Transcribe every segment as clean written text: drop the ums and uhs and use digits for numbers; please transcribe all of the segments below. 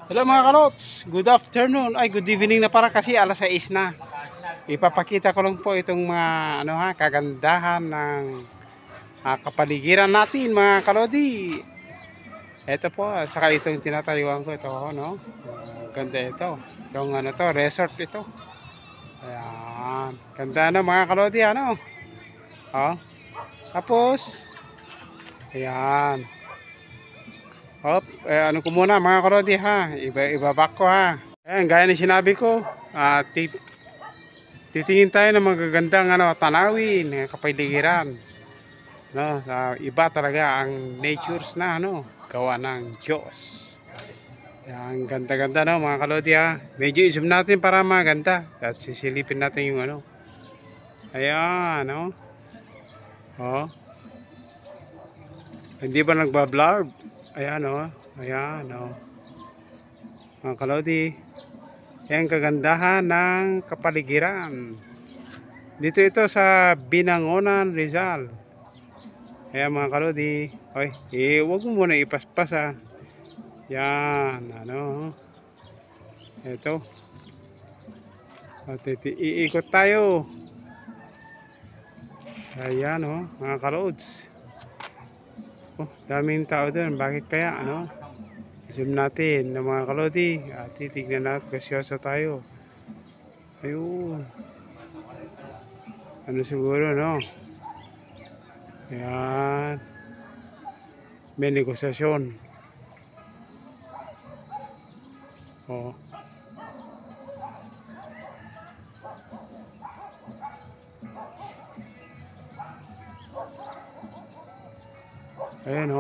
Hello mga kalots, good afternoon, ay good evening na para kasi alas 6 na. Ipapakita ko lang po itong mga kagandahan ng kapaligiran natin mga kalodi. Ito po, saka itong tinatayuan ko ito, no? Ganda ito. Itong resort ito. Ayan, ganda na mga kalodi, ano? Oh. Tapos, ayan. Hop, ano ko muna mga kalodi ha, ibabak ko ha. Ayan, gaya ng sinabi ko, titingin tayo ng magagandang tanawin, kapaligiran. No, iba talaga ang natures na gawa ng Diyos. Ang ganda-ganda mga kalodi ha. Medyo i-zoom natin para maganda. At sisilipin natin yung Ayan, no. Oh. Hindi ba nagba-blur? Ayan, oh. Ayan, oh. Mga kalodi. Yan kagandahan ng kapaligiran. Dito ito sa Binangonan, Rizal. Ayan mga kalodi. Oy, huwag mo muna ipaspas ha. Yan, ito. At iikot tayo. Ayan mga kalods. Oh, daming tao doon. Bakit kaya, zoom natin ng mga kalodi. At titignan natin, kasyoso tayo. Ayun. Ano siguro, Ayan. May negosasyon. Oh. Ayan,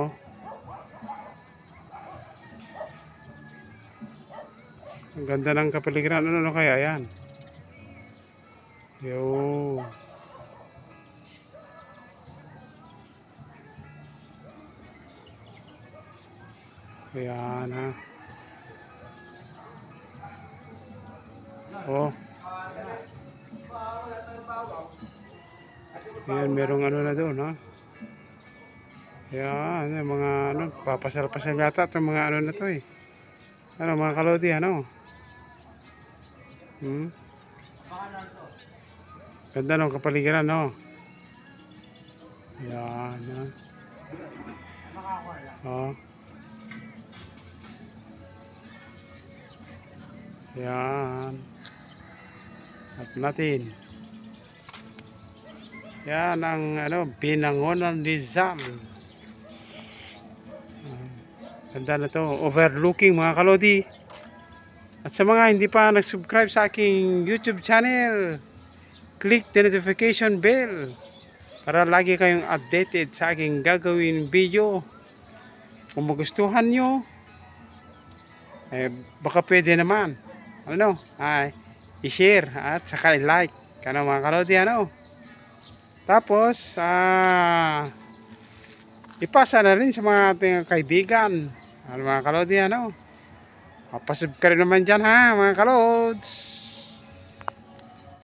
Ang ganda ng kapaligiran. Ano kaya yan? Yo. Ayan ha. Oh. Ayan, merong na doon ha. Ayan, mga papasal-pasal yata itong mga na to eh. Mga kalodi, Ganda ng kapaligiran, Ayan, ha. Oh. Ayan. At natin. Yan ang Binangonan Rizal. Ganda na to, overlooking mga kalodi. At sa mga hindi pa nag-subscribe sa aking YouTube channel, click the notification bell para lagi kayong updated sa aking gagawin video. Kung magustuhan nyo, baka pwede naman i-share at saka i-like mga kalodi, tapos ipasa na rin sa mga ating kaibigan, mga kalodi, pasubscribe naman dyan ha mga kalods.